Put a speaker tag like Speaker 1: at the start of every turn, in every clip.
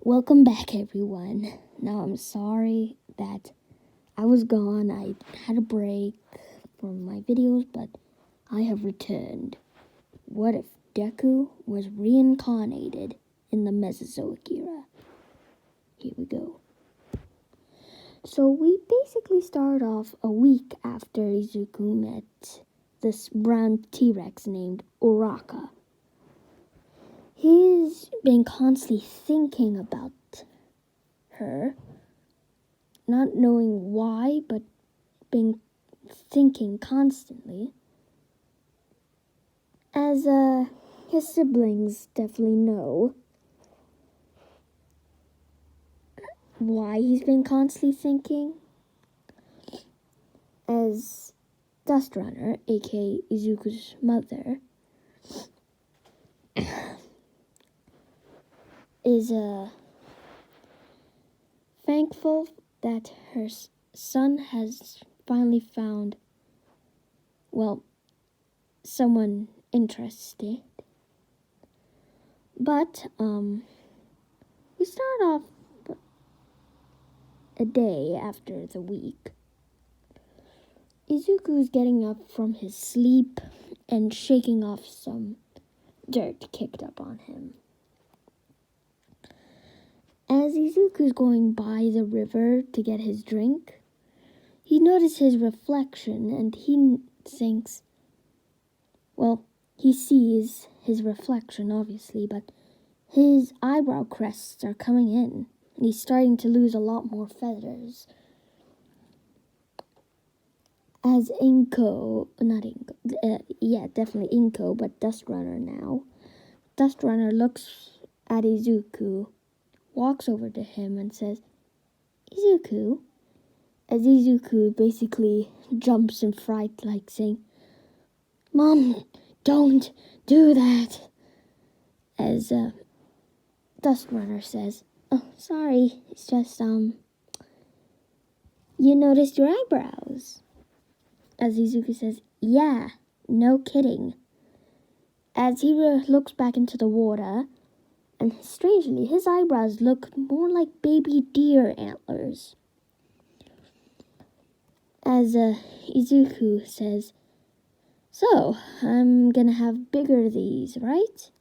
Speaker 1: Welcome back, everyone. Now, I'm sorry that I was gone. I had a break from my videos, but I have returned. What if Deku was reincarnated in the Mesozoic era? Here we go. So we basically start off a week after Izuku met this brown T-Rex named Uraka. He's been constantly thinking about her, not knowing why, but been thinking constantly. As his siblings definitely know why he's been constantly thinking. As Dust Runner, aka Izuku's mother, is thankful that her son has finally found, someone interested. But we start off a day after the week. Izuku's getting up from his sleep and shaking off some dirt kicked up on him. As Izuku's going by the river to get his drink, he notices his reflection and he thinks, he sees his reflection obviously, but his eyebrow crests are coming in and he's starting to lose a lot more feathers. As definitely Inko, but Dust Runner now. Dust Runner looks at Izuku, walks over to him and says, "Izuku?" As Izuku basically jumps in fright, like saying, "Mom, don't do that." As Dust Runner says, "Oh, sorry, it's just, you noticed your eyebrows." As Izuku says, "Yeah, no kidding." As he looks back into the water, and strangely, his eyebrows look more like baby deer antlers. As Izuku says, "So, I'm gonna have bigger these, right?"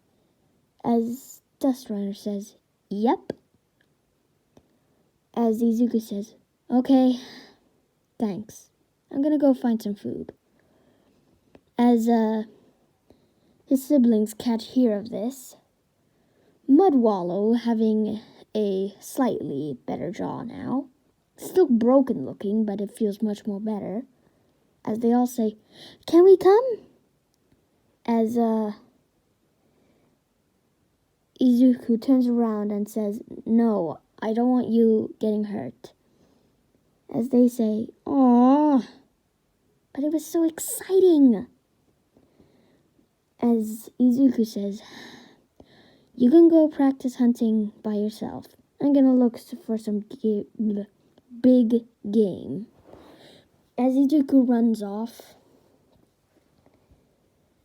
Speaker 1: As Dust Runner says, "Yep." As Izuku says, "Okay, thanks. I'm gonna go find some food." As his siblings catch hear of this, Mudwallow, having a slightly better jaw now, still broken looking, but it feels much more better, as they all say, "Can we come?" As Izuku turns around and says, "No, I don't want you getting hurt." As they say, "Aww, but it was so exciting." As Izuku says, "You can go practice hunting by yourself. I'm gonna look for some big game." As Izuku runs off,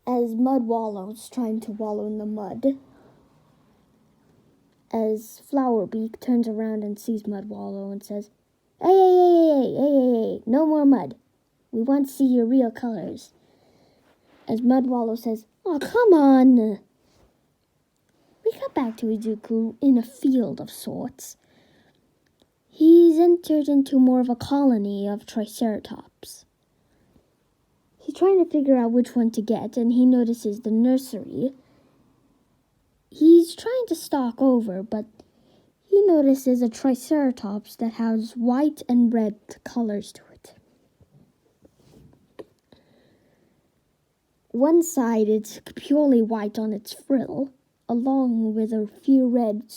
Speaker 1: as Mudwallow's trying to wallow in the mud, as Flowerbeak turns around and sees Mudwallow and says, Hey, no more mud. We want to see your real colors." As Mudwallow says, "Oh, come on." We cut back to Izuku in a field of sorts. He's entered into more of a colony of Triceratops. He's trying to figure out which one to get, and he notices the nursery. He's trying to stalk over, but he notices a Triceratops that has white and red colors to it. One side it's purely white on its frill, along with a few red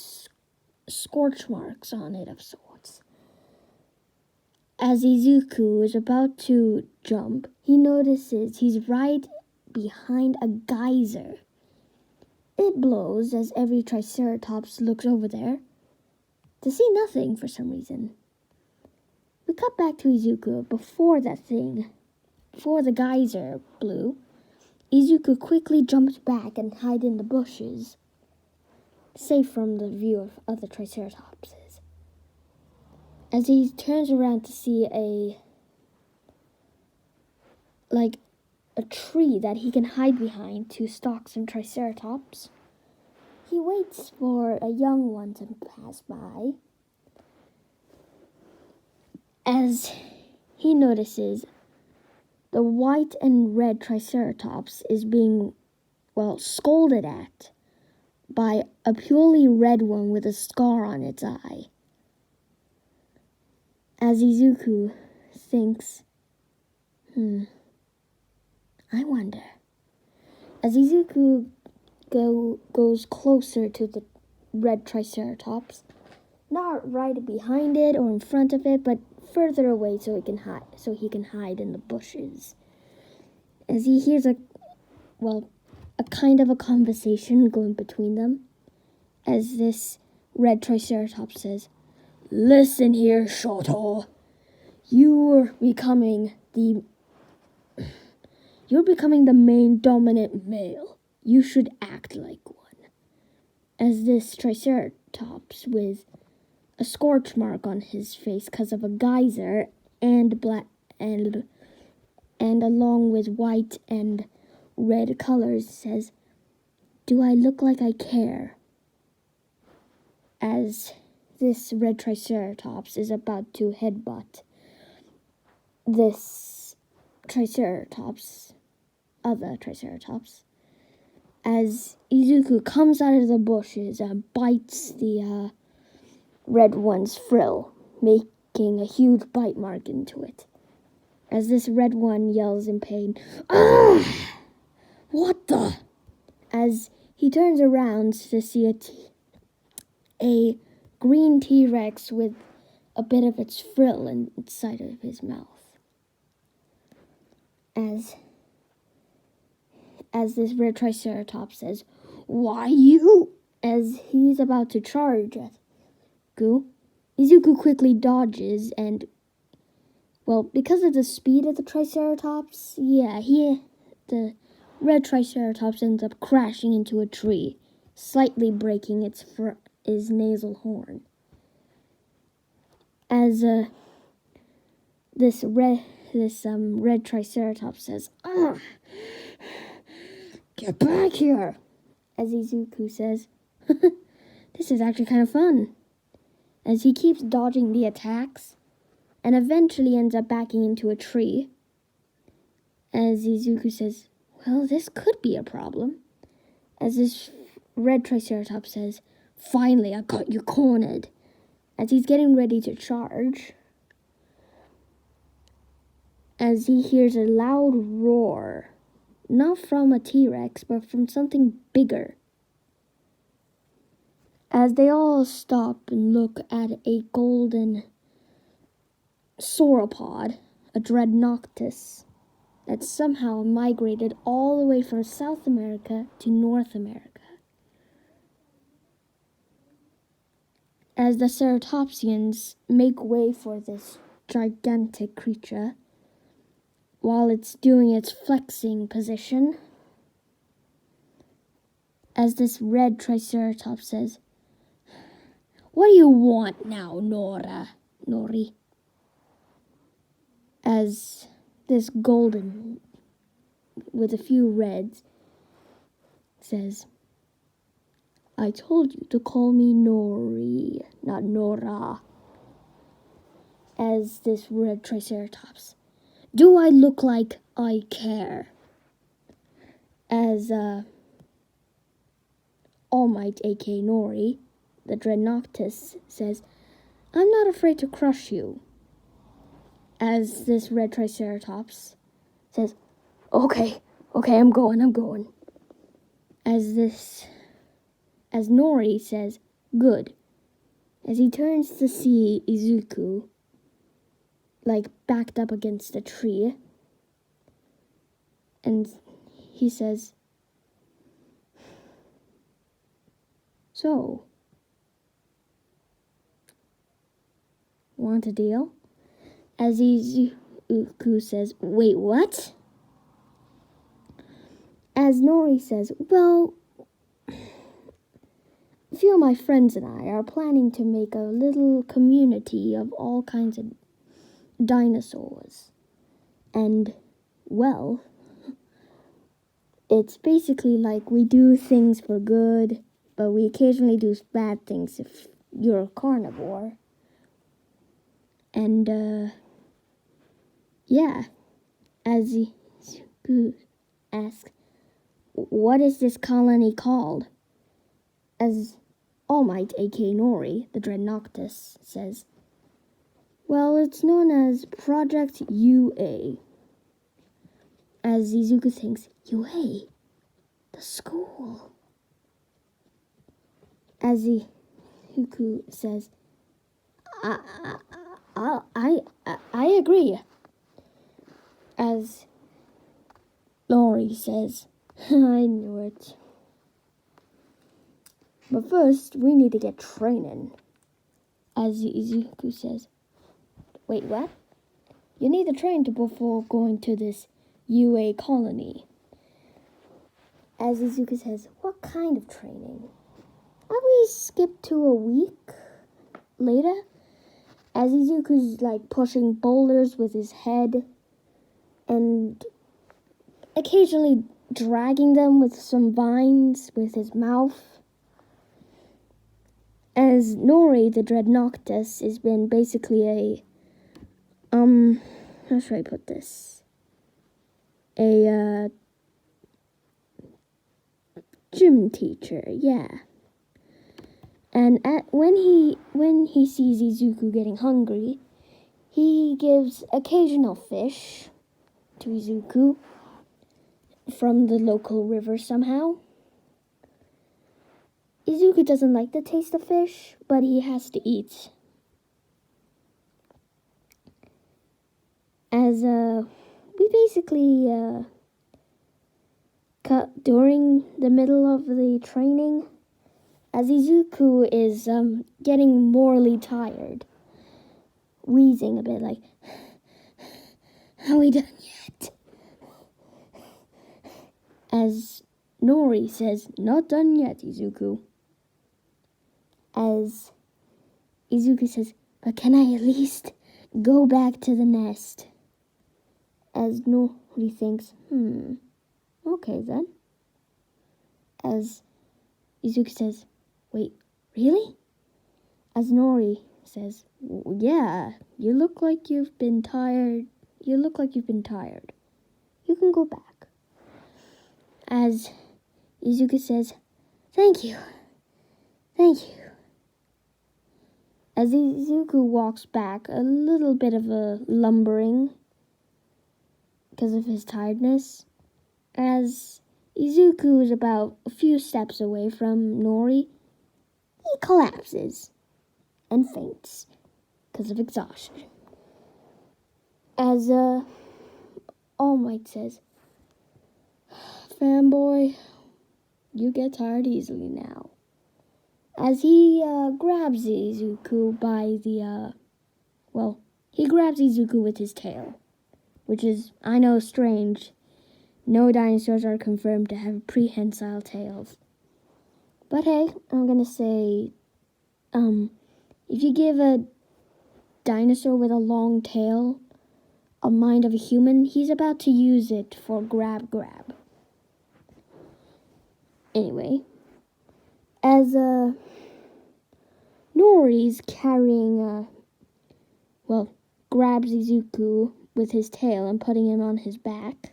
Speaker 1: scorch marks on it of sorts. As Izuku is about to jump, he notices he's right behind a geyser. It blows as every Triceratops looks over there to see nothing for some reason. We cut back to Izuku before the geyser blew. Izuku quickly jumps back and hides in the bushes. safe from the view of other triceratopses. As he turns around to see a tree that he can hide behind to stalk some triceratops, he waits for a young one to pass by. As he notices the white and red triceratops is being, scolded at by a purely red one with a scar on its eye. As Izuku thinks, I wonder. As Izuku goes closer to the red triceratops, not right behind it or in front of it, but further away so he can hide in the bushes. As he hears a kind of a conversation going between them, as this red triceratops says, "Listen here, Shoto. You're becoming the main dominant male. You should act like one." As this triceratops with a scorch mark on his face because of a geyser and black and along with white and red colors says, "Do I look like I care?" As this red triceratops is about to headbutt this other triceratops, as Izuku comes out of the bushes and bites the red one's frill, making a huge bite mark into it. As this red one yells in pain, "Ah! What the?" As he turns around to see a green T-Rex with a bit of its frill inside of his mouth. As this red triceratops says, "Why you?" As he's about to charge at Izuku quickly dodges and, because of the speed of the triceratops, the red triceratops ends up crashing into a tree, slightly breaking its nasal horn. As this red triceratops says, "Ah, get back here!" As Izuku says, "This is actually kind of fun." As he keeps dodging the attacks, and eventually ends up backing into a tree. As Izuku says, this could be a problem. As this red triceratops says, "Finally, I got you cornered." As he's getting ready to charge, as he hears a loud roar, not from a T-Rex, but from something bigger. As they all stop and look at a golden sauropod, a dreadnoughtus, that somehow migrated all the way from South America to North America. As the ceratopsians make way for this gigantic creature, while it's doing its flexing position, as this red triceratops says, "What do you want now, Nori?" As this golden, with a few reds, says, "I told you to call me Nori, not Nora." As this red triceratops, "Do I look like I care?" As All Might, aka Nori, the dreadnoughtus, says, "I'm not afraid to crush you." As this red triceratops says, Okay, I'm going. As Nori says, "Good." As he turns to see Izuku, backed up against a tree, and he says, "So, want a deal?" As Izuku says, "Wait, what?" As Nori says, few of my friends and I are planning to make a little community of all kinds of dinosaurs. And, well, it's basically like we do things for good, but we occasionally do bad things if you're a carnivore. And, yeah, as you ask, what is this colony called? As All Might, aka Nori, the Dreadnoughtus, says, well, it's known as Project UA. As Izuku thinks, UA? The school. As Izuku says, I agree. As Nori says, I knew it. But first, we need to get training. As Izuku says, wait, what? You need to train before going to this UA colony. As Izuku says, what kind of training? Have we skipped to a week later? As Izuku's like pushing boulders with his head and occasionally dragging them with some vines with his mouth. As Nori, the Dreadnoughtus, has been basically how should I put this? A gym teacher, yeah. And when he sees Izuku getting hungry, he gives occasional fish to Izuku from the local river somehow. Izuku doesn't like the taste of fish, but he has to eat. As we basically cut during the middle of the training, as Izuku is getting morally tired, wheezing a bit like, are we done yet? As Nori says, not done yet, Izuku. As Izuku says, but can I at least go back to the nest? As Nori thinks, okay then. As Izuku says, wait, really? As Nori says, yeah, you look like you've been tired. You can go back. As Izuku says, thank you. As Izuku walks back, a little bit of a lumbering because of his tiredness. As Izuku is about a few steps away from Nori, he collapses and faints because of exhaustion. As All Might says, fanboy, you get tired easily now. As he grabs Izuku by the, he grabs Izuku with his tail, which is, I know, strange. No dinosaurs are confirmed to have prehensile tails. But hey, I'm gonna say, if you give a dinosaur with a long tail a mind of a human, he's about to use it for grab. Anyway, as Nori's carrying, grabs Izuku with his tail and putting him on his back.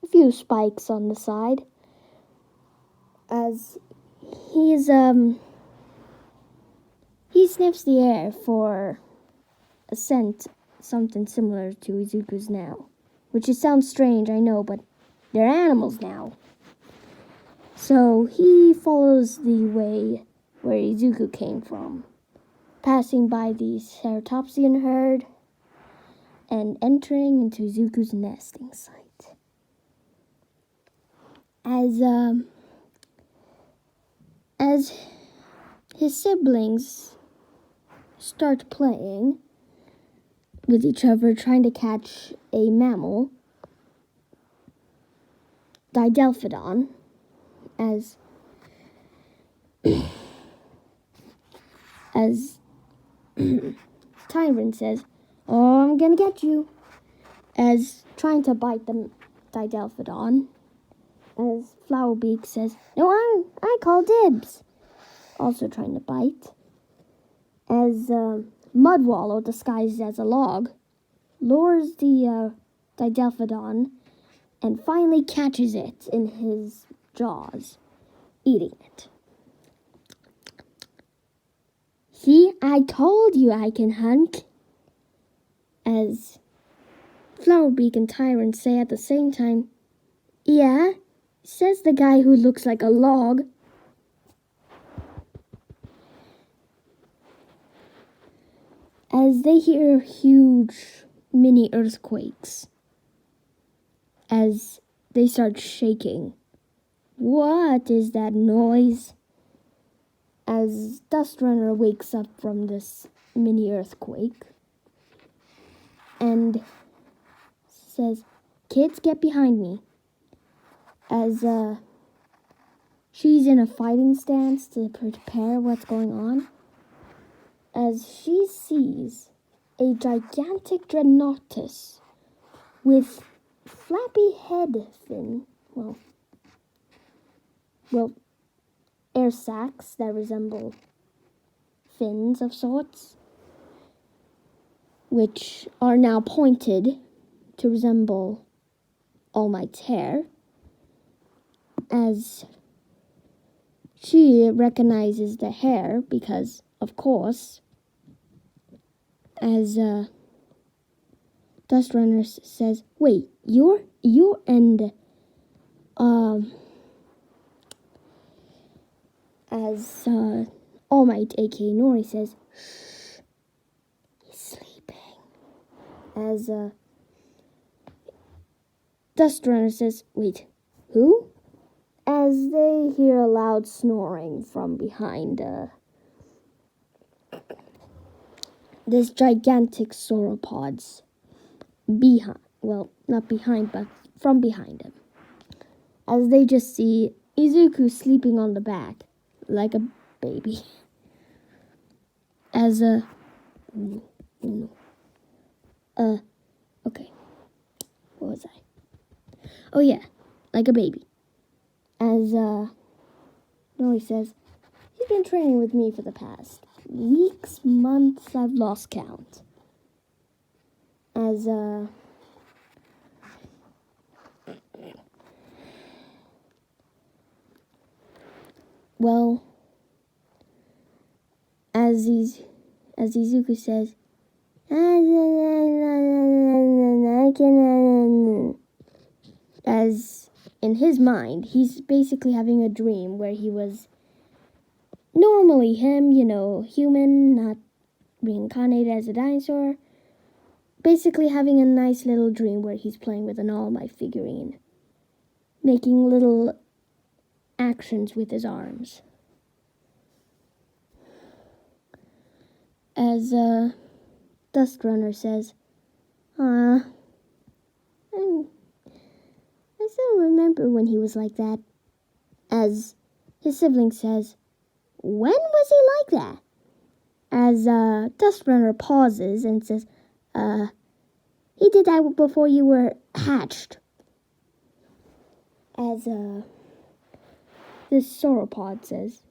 Speaker 1: A few spikes on the side. As he sniffs the air for a scent, something similar to Izuku's now. Which sounds strange, I know, but they're animals now. So he follows the way where Izuku came from, passing by the ceratopsian herd and entering into Izuku's nesting site. As his siblings start playing with each other, trying to catch a mammal, Didelphodon, as As Tyrant says, "Oh, I'm gonna get you." As trying to bite the Didelphodon. As Flowerbeak says, "No, I call dibs." Also trying to bite. As Mudwallow, disguised as a log, lures the Didelphodon and finally catches it in his jaws, eating it. "See, I told you I can hunt." As Flowerbeak and Tyrant say at the same time, "Yeah," says the guy who looks like a log. As they hear huge mini earthquakes, as they start shaking. "What is that noise?" As Dustrunner wakes up from this mini earthquake and says, "Kids, get behind me." As she's in a fighting stance to prepare what's going on. As she sees a gigantic Dreadnoughtus with flappy head fin, well, air sacs that resemble fins of sorts, which are now pointed to resemble All Might's hair, as she recognizes the hair because, of course, as Dustrunner says, "Wait, you're and as All Might, aka Nori, says, "Shh, he's sleeping." As Dustrunner says, "Wait, who?" As they hear a loud snoring from behind this gigantic sauropod's behind, well, not behind, but from behind him. As they just see Izuku sleeping on the back like a baby. As okay, what was I? Oh yeah, like a baby. As Nori says, "He's been training with me for the past weeks, months, I've lost count." As well, as Izuku says, as in his mind, he's basically having a dream where he was normally him, human, not reincarnated as a dinosaur. Basically having a nice little dream where he's playing with an All Might figurine, making little actions with his arms. As Dustrunner says, I still remember when he was like that." As his sibling says, "When was he like that?" As Dustrunner pauses and says, "He did that before you were hatched." As this sauropod says,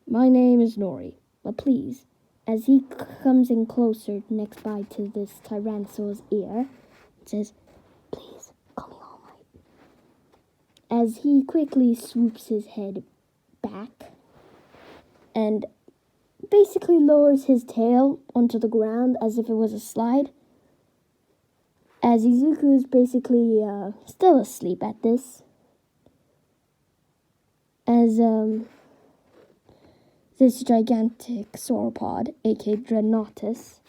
Speaker 1: "My name is Nori, but please," as he comes in closer next by to this Tyrannosaur's ear, says, "Please, call me All Might." As he quickly swoops his head back and basically lowers his tail onto the ground as if it was a slide. As Izuku is basically still asleep at this. As this gigantic sauropod, aka Dreadnoughtus,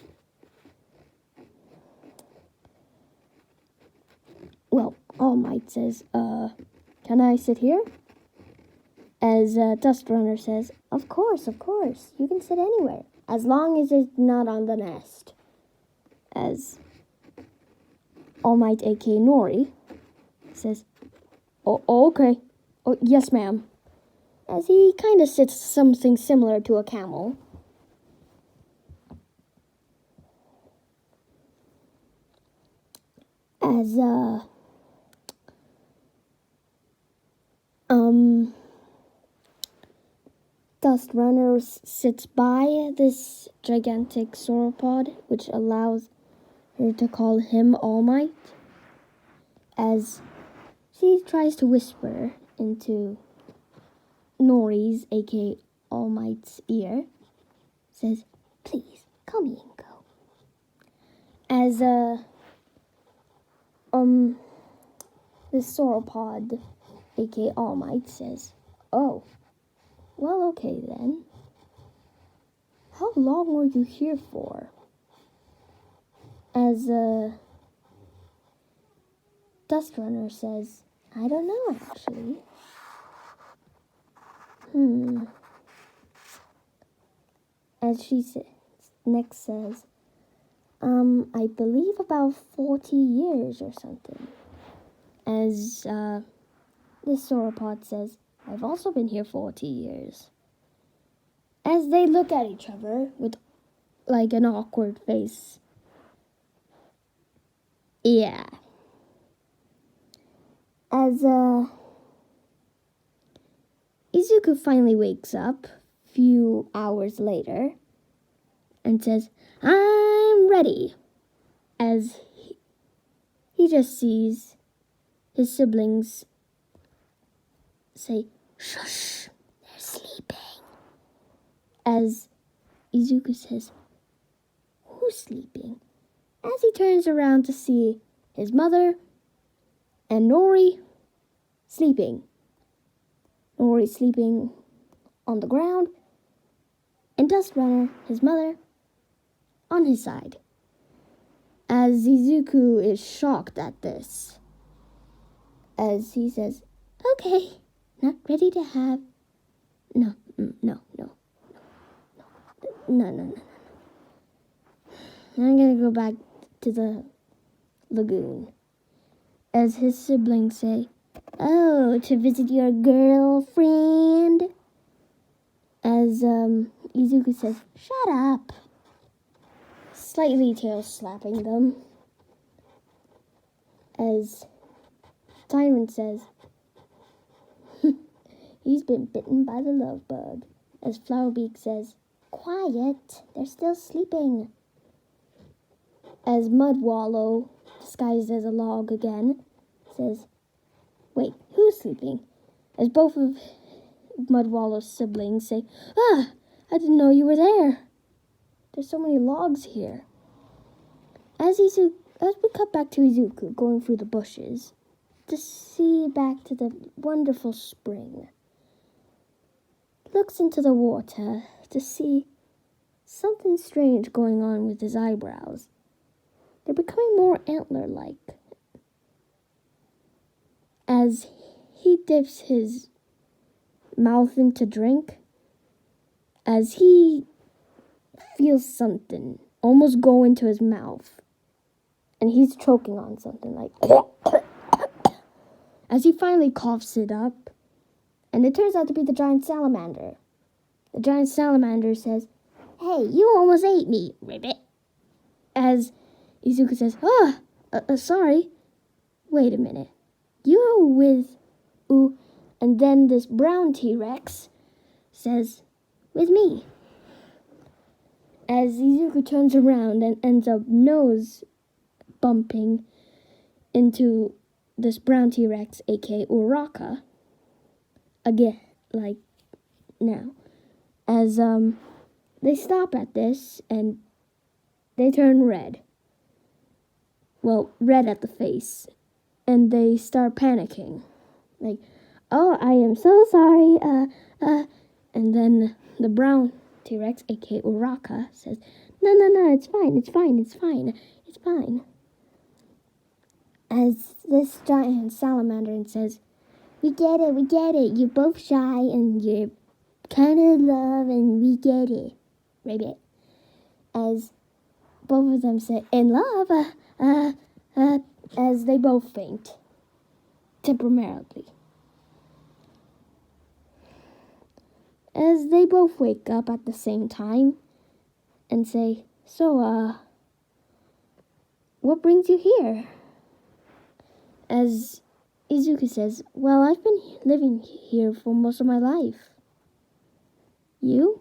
Speaker 1: well, All Might says, "Can I sit here?" As Dustrunner says, of course, you can sit anywhere, as long as it's not on the nest." As All Might, aka Nori, says, "Oh, okay. Oh, yes, ma'am." as he kind of sits something similar to a camel. As Dust Runner sits by this gigantic sauropod, which allows her to call him All Might, as she tries to whisper into Nori's, aka All Might's, ear, says, "Please, call me Inko." As this sauropod, aka All Might, says, "Oh, well, okay then. How long were you here for?" As Dust Runner says, "I don't know, actually." As she next says, I believe about 40 years or something. As this sauropod says, "I've also been here 40 years. As they look at each other with like an awkward face. Yeah. As Izuku finally wakes up a few hours later and says, "I'm ready." As he just sees his siblings say, "Shush, they're sleeping." As Izuku says, "Who's sleeping?" As he turns around to see his mother and Nori sleeping. Nori sleeping on the ground, and Dust Runner, his mother, on his side. As Izuku is shocked at this, as he says, "Okay, not ready to have..." No. I'm gonna go back to the lagoon. As his siblings say, "Oh, to visit your girlfriend?" As Izuku says, "Shut up," slightly tail slapping them. As Tyrant says, "He's been bitten by the love bug." As Flowerbeak says, "Quiet, they're still sleeping." As Mudwallow, disguised as a log again, says, "Wait, who's sleeping?" As both of Mudwallow's siblings say, "Ah, I didn't know you were there. There's so many logs here." As we cut back to Izuku going through the bushes to see back to the wonderful spring, looks into the water to see something strange going on with his eyebrows. They're becoming more antler-like. As he dips his mouth into drink, as he feels something almost go into his mouth, and he's choking on something like as he finally coughs it up, and it turns out to be the giant salamander. The giant salamander says, "Hey, you almost ate me, ribbit." As Izuku says, sorry. Wait a minute. You with... Ooh. And then this brown T-Rex says, "With me." As Izuku turns around and ends up nose bumping into this brown T-Rex, aka Uraka. Again, like now. As they stop at this and they turn red. Well, red at the face. And they start panicking. Like, "Oh, I am so sorry, And then the brown T-Rex, aka Uraka, says, No, it's fine. As this giant salamander says, we get it, you're both shy and you're kind of in love and we get it, ribbit." As both of them say, "In love, as they both faint, temporarily. As they both wake up at the same time and say, "So, what brings you here?" As Izuku says, "Well, I've been living here for most of my life." "You?"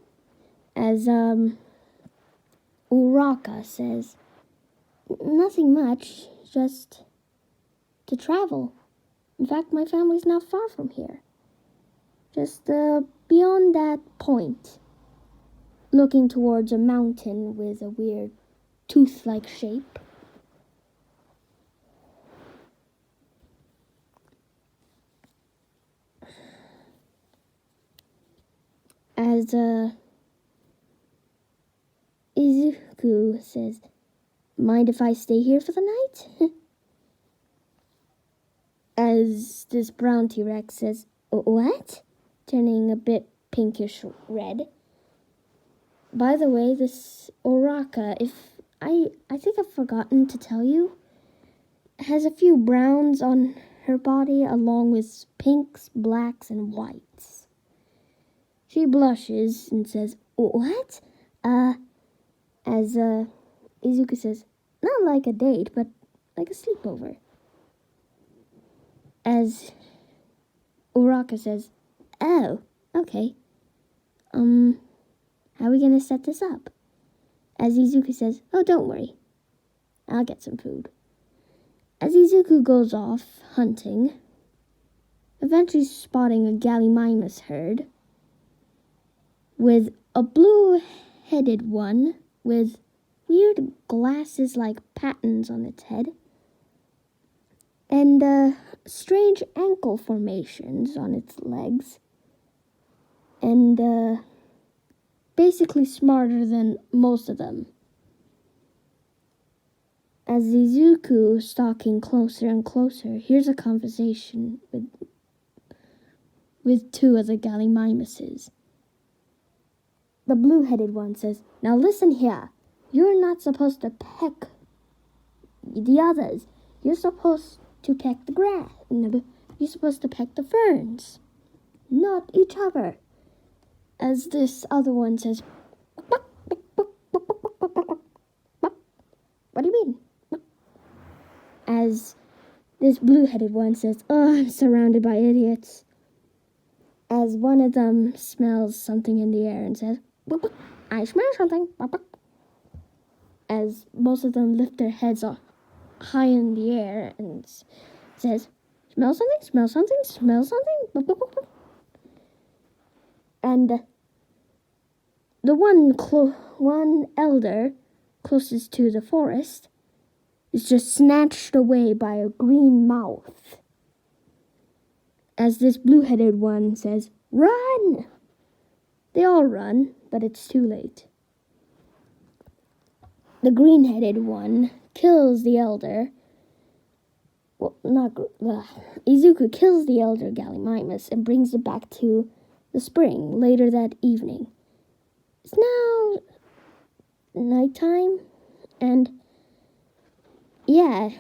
Speaker 1: As Uraka says, "Nothing much, just to travel. In fact, my family's not far from here. Just beyond that point." Looking towards a mountain with a weird tooth-like shape. As Izuku says, "Mind if I stay here for the night?" As this brown T-Rex says, "What?" Turning a bit pinkish red. By the way, this Oraka, if I think I've forgotten to tell you, has a few browns on her body along with pinks, blacks, and whites. She blushes and says, "What?" As Izuku says, "Not like a date, but like a sleepover." As Uraka says, "Oh, okay. How are we gonna set this up?" As Izuku says, "Oh, don't worry. I'll get some food." As Izuku goes off hunting, eventually spotting a Gallimimus herd with a blue-headed one with weird glasses-like patterns on its head and strange ankle formations on its legs, and basically smarter than most of them. As Izuku, stalking closer and closer, hears a conversation with two of the Gallimimuses. The blue-headed one says, "Now listen here. You're not supposed to peck the others. You're supposed to peck the grass. You're supposed to peck the ferns, not each other." As this other one says, "What do you mean?" As this blue-headed one says, "Oh, I'm surrounded by idiots." As one of them smells something in the air and says, "I smell something." As most of them lift their heads up high in the air and says, "Smell something, smell something, smell something." And the one elder closest to the forest is just snatched away by a green mouth. As this blue-headed one says, "Run!" They all run, but it's too late. The green-headed one kills the elder. Well, Izuku kills the elder Gallimimus and brings it back to the spring later that evening. It's now nighttime, and yeah.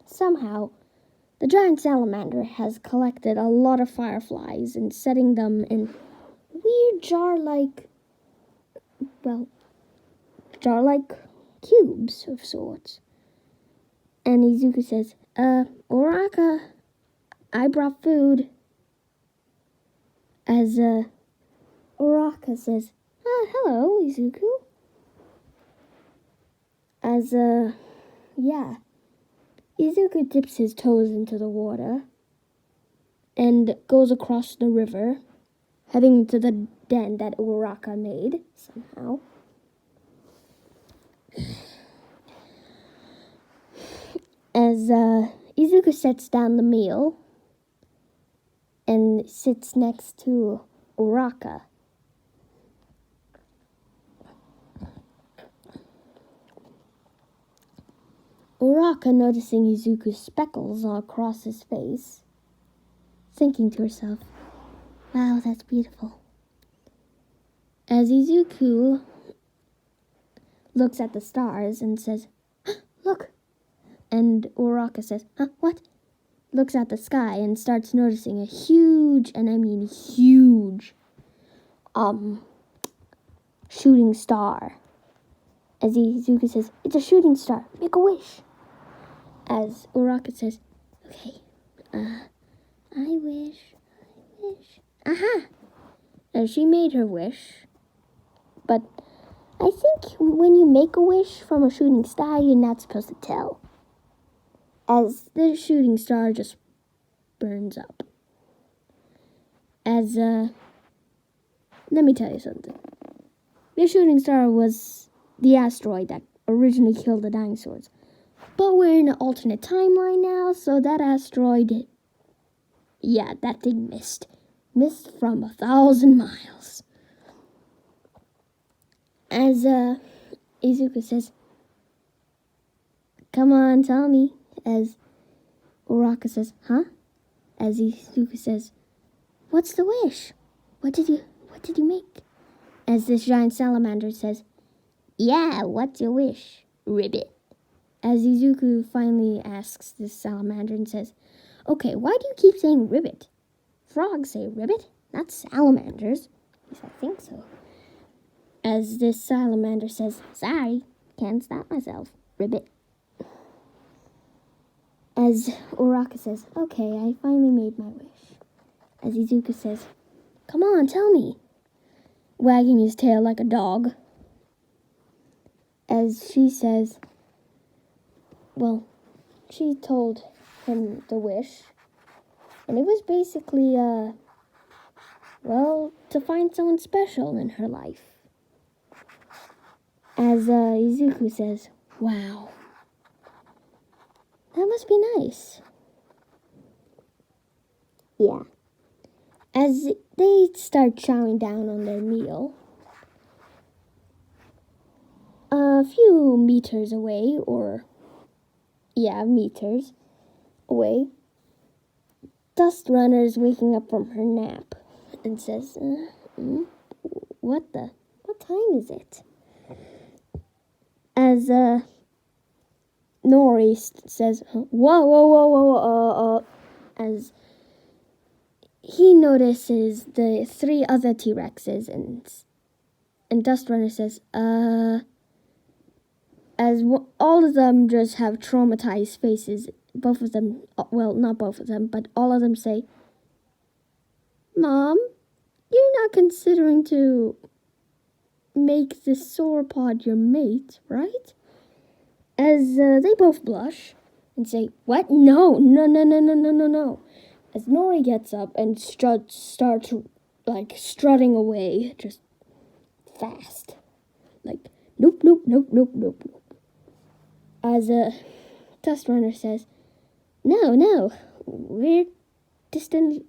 Speaker 1: Somehow, the giant salamander has collected a lot of fireflies and setting them in weird jar-like cubes of sorts. And Izuku says, "Oraka, I brought food." As Oraka says, "Hello, Izuku." As Izuku dips his toes into the water and goes across the river, heading to the den that Uraka made somehow. As Izuku sets down the meal and sits next to Uraka. Uraka, noticing Izuku's speckles all across his face, thinking to herself, "Wow, that's beautiful." As Izuku looks at the stars and says, "Look." And Uraka says, "What?" looks at the sky and starts noticing a huge, and I mean huge, shooting star. As Izuku says, "It's a shooting star. Make a wish." As Uraka says, "Okay, I wish. Aha!" And she made her wish. But I think when you make a wish from a shooting star, you're not supposed to tell. As the shooting star just burns up. As, let me tell you something. The shooting star was the asteroid that originally killed the dinosaurs. But we're in an alternate timeline now, so that asteroid, yeah, that thing missed. Missed from 1,000 miles. As, Izuku says, "Come on, tell me." As Uraka says, "Huh?" As Izuku says, "What's the wish? What did you make?" As this giant salamander says, "Yeah, what's your wish, Ribbit?" As Izuku finally asks this salamander and says, "Okay, why do you keep saying ribbit? Frogs say ribbit, not salamanders." Yes, I think so. As this salamander says, "Sorry, can't stop myself, ribbit." As Uraka says, "Okay, I finally made my wish." As Izuku says, "Come on, tell me," wagging his tail like a dog. As she says, well, she told him the wish, and it was basically, to find someone special in her life. As Izuku says, "Wow, that must be nice." Yeah. As they start chowing down on their meal, a few meters away, meters away, Dust Runner is waking up from her nap and says, What time is it?" As Nori says, whoa, as he notices the 3 other T-Rexes, and Dust Runner says, as all of them just have traumatized faces. Both of them, well, not both of them, but all of them say, "Mom, you're not considering to make the sauropod your mate, right?" As they both blush and say, "What? No. As Nori gets up and starts strutting away, just fast. Like, nope. As Dust Runner says, No, we're distant.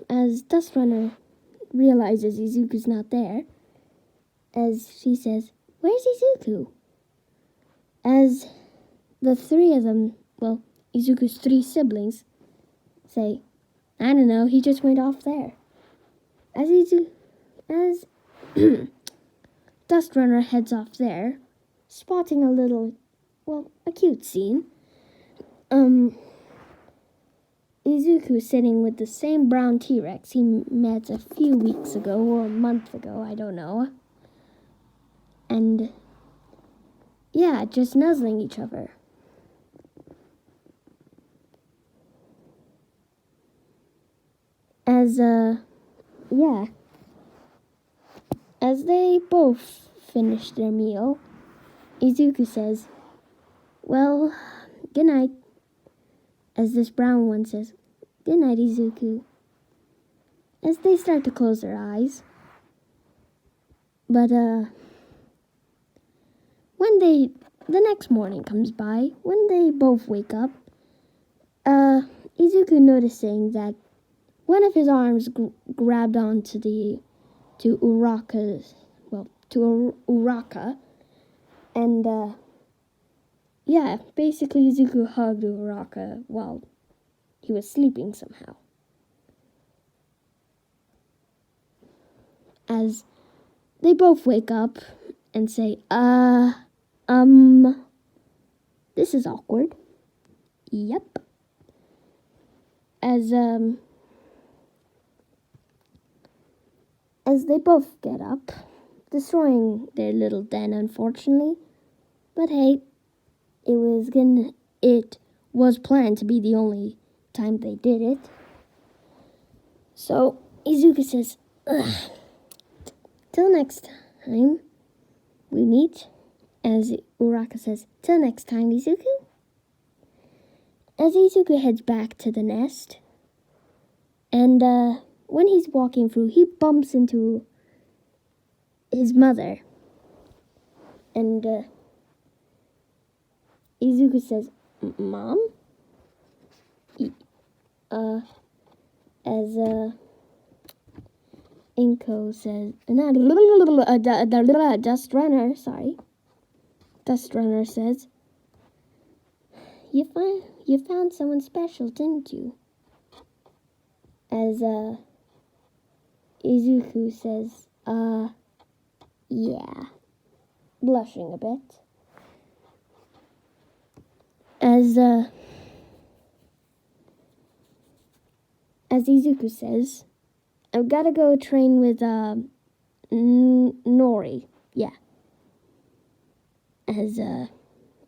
Speaker 1: As Dust Runner realizes Izuku's not there, as she says, "Where's Izuku?" As the 3 of them, Izuku's 3 siblings, say, "I don't know, he just went off there." As Dust Runner heads off there, spotting a cute scene. Izuku sitting with the same brown T-Rex he met a few weeks ago or a month ago, I don't know. And, yeah, just nuzzling each other. As they both finish their meal, Izuku says, "Well, good night." As this brown one says, "Good night, Izuku." As they start to close their eyes. But, when the next morning comes by, when they both wake up, Izuku noticing that one of his arms grabbed onto to Uraka, and, basically Izuku hugged Uraka while he was sleeping somehow. As they both wake up and say, This is awkward. Yep. As they both get up, destroying their little den, unfortunately. But hey, it was planned to be the only time they did it. So Izuku says, ugh. Till next time we meet. As Uraka says, till next time, Izuku. As Izuku heads back to the nest, and when he's walking through, he bumps into his mother. And Izuku says, Mom? As Inko says, Dust Runner says, you found someone special, didn't you? As Izuku says, yeah, blushing a bit. As Izuku says, I've got to go train with Nori. Yeah. As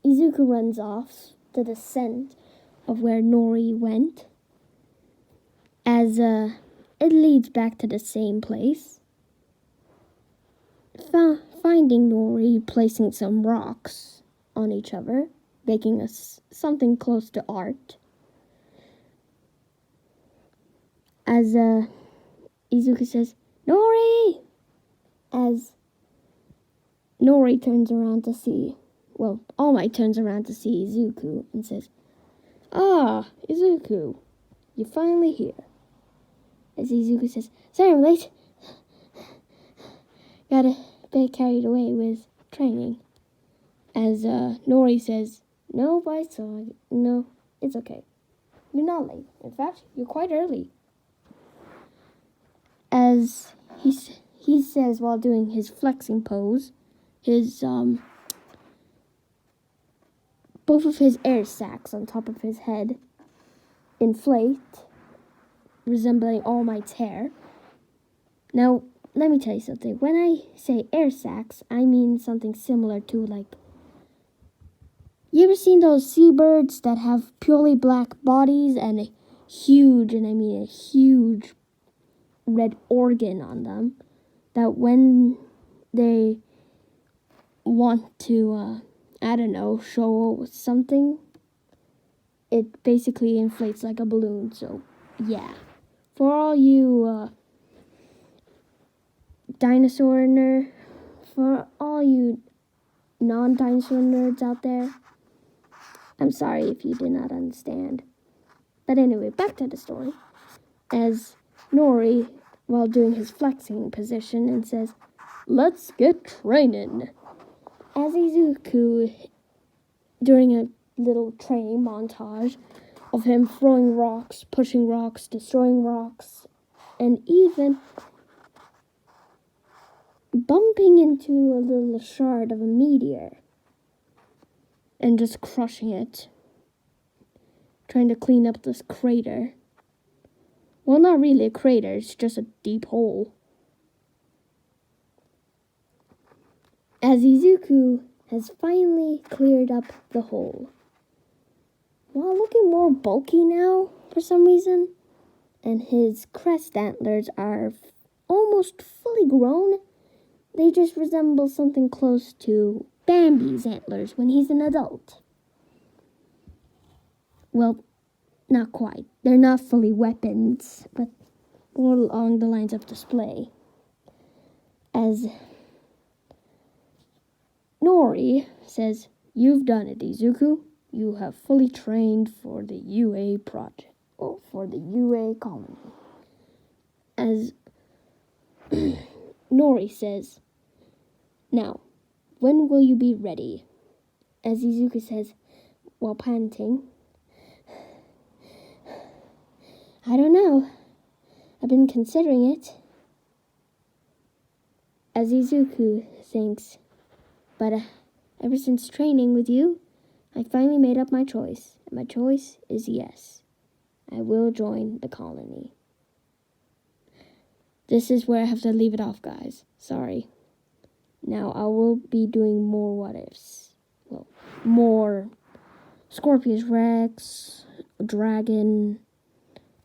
Speaker 1: Izuku runs off to the scent of where Nori went. As it leads back to the same place. Finding Nori placing some rocks on each other, making us something close to art. As Izuku says, Nori! As Nori turns around to see, All Might turns around to see Izuku and says, Ah, Izuku, you're finally here. As Izuku says, sorry I'm late. Got a bit carried away with training. As Nori says, no, I saw it. No, it's okay. You're not late. In fact, you're quite early. As he says while doing his flexing pose, his both of his air sacs on top of his head inflate, resembling All Might's hair. Now, let me tell you something. When I say air sacs, I mean something similar to, like, you ever seen those seabirds that have purely black bodies and a huge red organ on them, that when they want to, show something, it basically inflates like a balloon. So, yeah. For all you for all you non-dinosaur nerds out there, I'm sorry if you did not understand. But anyway, back to the story. As Nori, while doing his flexing position, and says, let's get training. As Izuku, during a little training montage of him throwing rocks, pushing rocks, destroying rocks, and even bumping into a little shard of a meteor and just crushing it, trying to clean up this crater. Well, not really a crater, it's just a deep hole. As Izuku has finally cleared up the hole, while looking more bulky now for some reason, and his crest antlers are almost fully grown, they just resemble something close to Bambi's antlers when he's an adult. Well, not quite. They're not fully weapons, but more along the lines of display. As Nori says, you've done it, Izuku. You have fully trained for the UA project, or for the UA colony. As Nori says, now, when will you be ready? As Izuku says, while panting, I don't know. I've been considering it. As Izuku thinks, but Ever since training with you, I finally made up my choice. And my choice is yes. I will join the colony. This is where I have to leave it off, guys. Sorry. Now I will be doing more what ifs. Well, more Scorpius Rex, Dragon,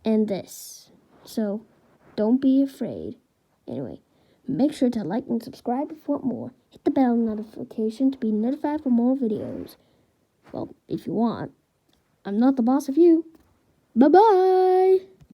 Speaker 1: and this. So, don't be afraid. Anyway, make sure to like and subscribe if you want more. Hit the bell notification to be notified for more videos. Well, if you want. I'm not the boss of you. Bye-bye!